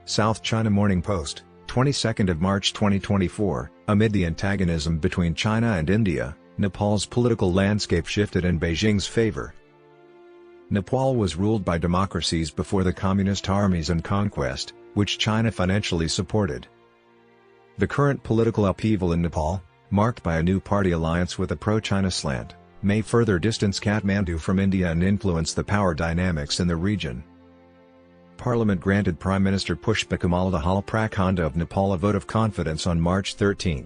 South China Morning Post, 22nd of March 2024. Amid the antagonism between China and India, Nepal's political landscape shifted in Beijing's favor. Nepal was ruled by democracies before the communist armies and conquest, which China financially supported. The current political upheaval in Nepal, marked by a new party alliance with a pro-China slant, may further distance Kathmandu from India and influence the power dynamics in the region. Parliament granted Prime Minister Pushpakamal Dahal Prakhanda of Nepal a vote of confidence on March 13.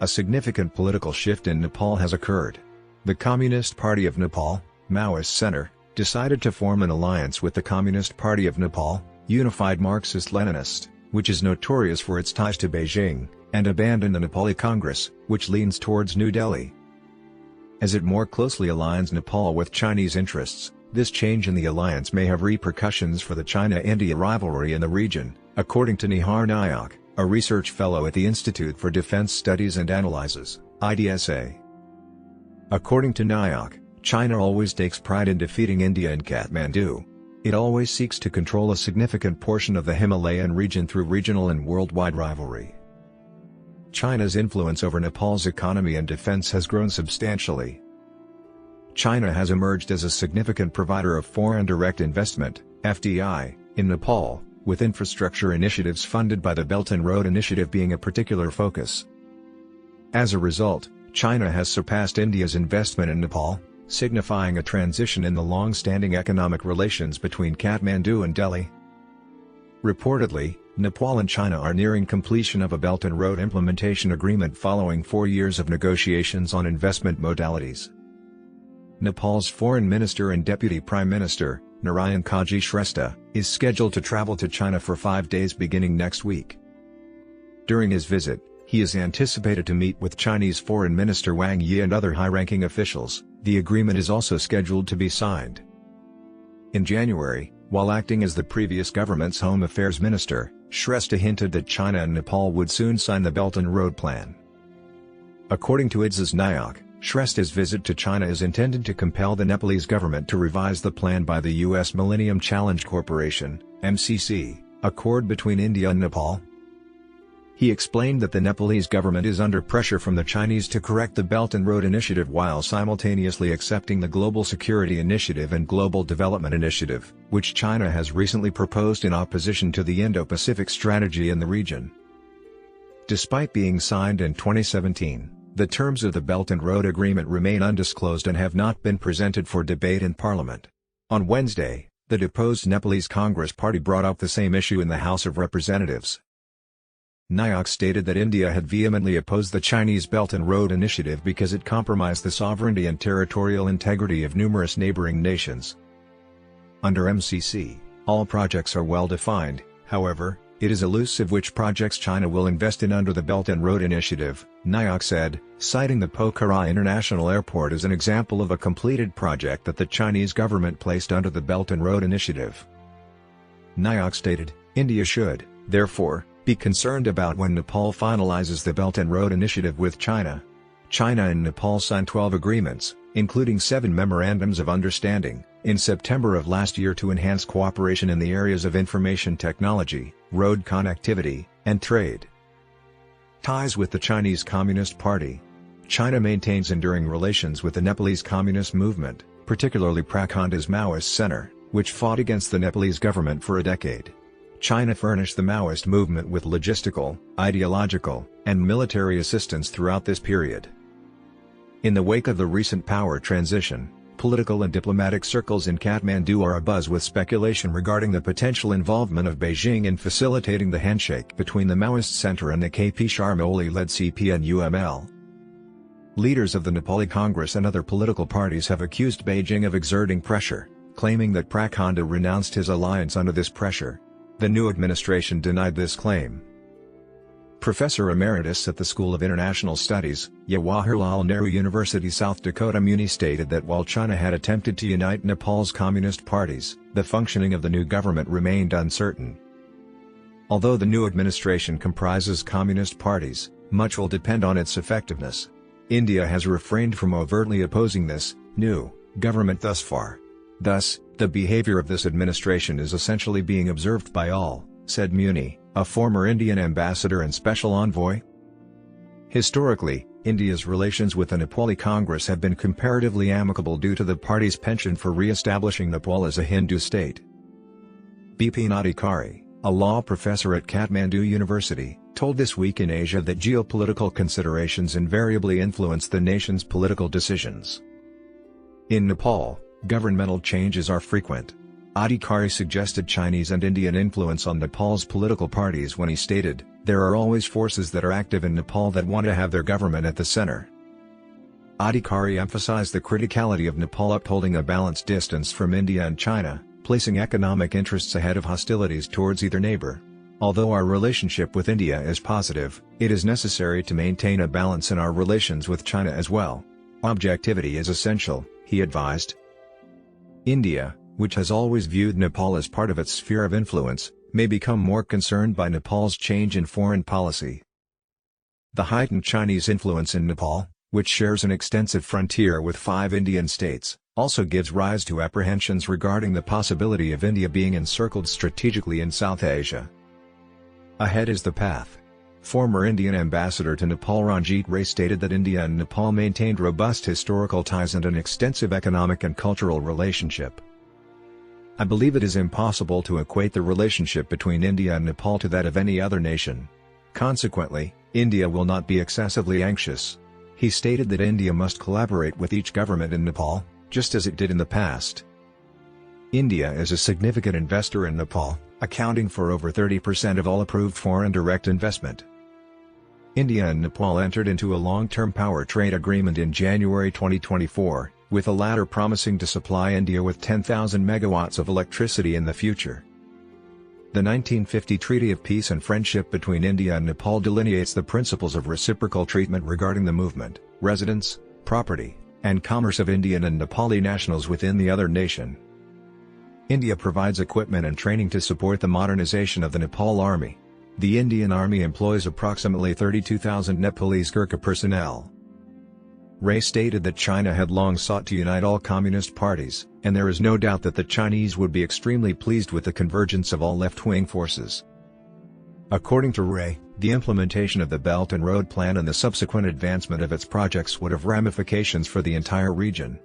A significant political shift in Nepal has occurred. The Communist Party of Nepal, Maoist Centre, decided to form an alliance with the Communist Party of Nepal, Unified Marxist-Leninist, which is notorious for its ties to Beijing, and abandon the Nepali Congress, which leans towards New Delhi. As it more closely aligns Nepal with Chinese interests, this change in the alliance may have repercussions for the China-India rivalry in the region, according to Nihar Nayak, a research fellow at the Institute for Defense Studies and Analyses, IDSA. According to Nayak, China always takes pride in defeating India in Kathmandu. It always seeks to control a significant portion of the Himalayan region through regional and worldwide rivalry. China's influence over Nepal's economy and defense has grown substantially. China has emerged as a significant provider of foreign direct investment, FDI, in Nepal, with infrastructure initiatives funded by the Belt and Road Initiative being a particular focus. As a result, China has surpassed India's investment in Nepal, signifying a transition in the long-standing economic relations between Kathmandu and Delhi. Reportedly, Nepal and China are nearing completion of a Belt and Road implementation agreement following 4 years of negotiations on investment modalities. Nepal's Foreign Minister and Deputy Prime Minister, Narayan Kaji Shrestha, is scheduled to travel to China for 5 days beginning next week. During his visit, he is anticipated to meet with Chinese Foreign Minister Wang Yi and other high-ranking officials. The agreement is also scheduled to be signed. In January, while acting as the previous government's Home Affairs Minister, Shrestha hinted that China and Nepal would soon sign the Belt and Road Plan. According to IDSA's Nayak, Shrestha's visit to China is intended to compel the Nepalese government to revise the plan by the U.S. Millennium Challenge Corporation, MCC, accord between India and Nepal. He explained that the Nepalese government is under pressure from the Chinese to correct the Belt and Road Initiative while simultaneously accepting the Global Security Initiative and Global Development Initiative, which China has recently proposed in opposition to the Indo-Pacific strategy in the region. Despite being signed in 2017, the terms of the Belt and Road Agreement remain undisclosed and have not been presented for debate in Parliament. On Wednesday, the deposed Nepalese Congress Party brought up the same issue in the House of Representatives. Nayak stated that India had vehemently opposed the Chinese Belt and Road Initiative because it compromised the sovereignty and territorial integrity of numerous neighboring nations. Under MCC, all projects are well defined, however, it is elusive which projects China will invest in under the Belt and Road Initiative, Nayak said, citing the Pokhara International Airport as an example of a completed project that the Chinese government placed under the Belt and Road Initiative. Nayak stated, India should, therefore, be concerned about when Nepal finalizes the Belt and Road Initiative with China. China and Nepal signed 12 agreements, including 7 memorandums of understanding, in September of last year to enhance cooperation in the areas of information technology, road connectivity, and trade. Ties with the Chinese Communist Party. China maintains enduring relations with the Nepalese Communist Movement, particularly Prakhanda's Maoist Centre, which fought against the Nepalese government for a decade. China furnished the Maoist movement with logistical, ideological, and military assistance throughout this period. In the wake of the recent power transition, political and diplomatic circles in Kathmandu are abuzz with speculation regarding the potential involvement of Beijing in facilitating the handshake between the Maoist Centre and the KP Sharma Oli-led CP and UML. Leaders of the Nepali Congress and other political parties have accused Beijing of exerting pressure, claiming that Prakhanda renounced his alliance under this pressure. The new administration denied this claim. Professor Emeritus at the School of International Studies, Jawaharlal Nehru University South Dakota Muni stated that while China had attempted to unite Nepal's communist parties, the functioning of the new government remained uncertain. Although the new administration comprises communist parties, much will depend on its effectiveness. India has refrained from overtly opposing this new government thus far. Thus, the behavior of this administration is essentially being observed by all, said Muni, a former Indian ambassador and special envoy. Historically, India's relations with the Nepali Congress have been comparatively amicable due to the party's penchant for re-establishing Nepal as a Hindu state. Bipin Adhikari, a law professor at Kathmandu University, told This Week in Asia that geopolitical considerations invariably influence the nation's political decisions. In Nepal, governmental changes are frequent. Adhikari suggested Chinese and Indian influence on Nepal's political parties when he stated, "There are always forces that are active in Nepal that want to have their government at the center." Adhikari emphasized the criticality of Nepal upholding a balanced distance from India and China, placing economic interests ahead of hostilities towards either neighbor. Although our relationship with India is positive, it is necessary to maintain a balance in our relations with China as well. Objectivity is essential, he advised. India, which has always viewed Nepal as part of its sphere of influence, may become more concerned by Nepal's change in foreign policy. The heightened Chinese influence in Nepal, which shares an extensive frontier with 5 Indian states, also gives rise to apprehensions regarding the possibility of India being encircled strategically in South Asia. Ahead is the path. Former Indian ambassador to Nepal Ranjit Ray stated that India and Nepal maintained robust historical ties and an extensive economic and cultural relationship. "I believe it is impossible to equate the relationship between India and Nepal to that of any other nation. Consequently, India will not be excessively anxious." He stated that India must collaborate with each government in Nepal, just as it did in the past. India is a significant investor in Nepal, accounting for over 30% of all approved foreign direct investment. India and Nepal entered into a long-term power trade agreement in January 2024, with the latter promising to supply India with 10,000 megawatts of electricity in the future. The 1950 Treaty of Peace and Friendship between India and Nepal delineates the principles of reciprocal treatment regarding the movement, residence, property, and commerce of Indian and Nepali nationals within the other nation. India provides equipment and training to support the modernization of the Nepal Army. The Indian Army employs approximately 32,000 Nepalese Gurkha personnel. Ray stated that China had long sought to unite all communist parties, and there is no doubt that the Chinese would be extremely pleased with the convergence of all left-wing forces. According to Ray, the implementation of the Belt and Road Plan and the subsequent advancement of its projects would have ramifications for the entire region.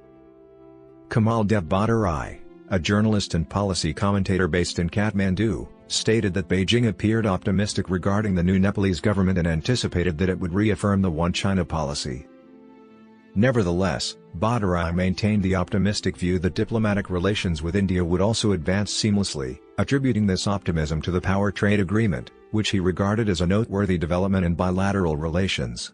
Kamal Dev Bhattarai, a journalist and policy commentator based in Kathmandu, stated that Beijing appeared optimistic regarding the new Nepalese government and anticipated that it would reaffirm the One China policy. Nevertheless, Bhattarai maintained the optimistic view that diplomatic relations with India would also advance seamlessly, attributing this optimism to the power trade agreement, which he regarded as a noteworthy development in bilateral relations.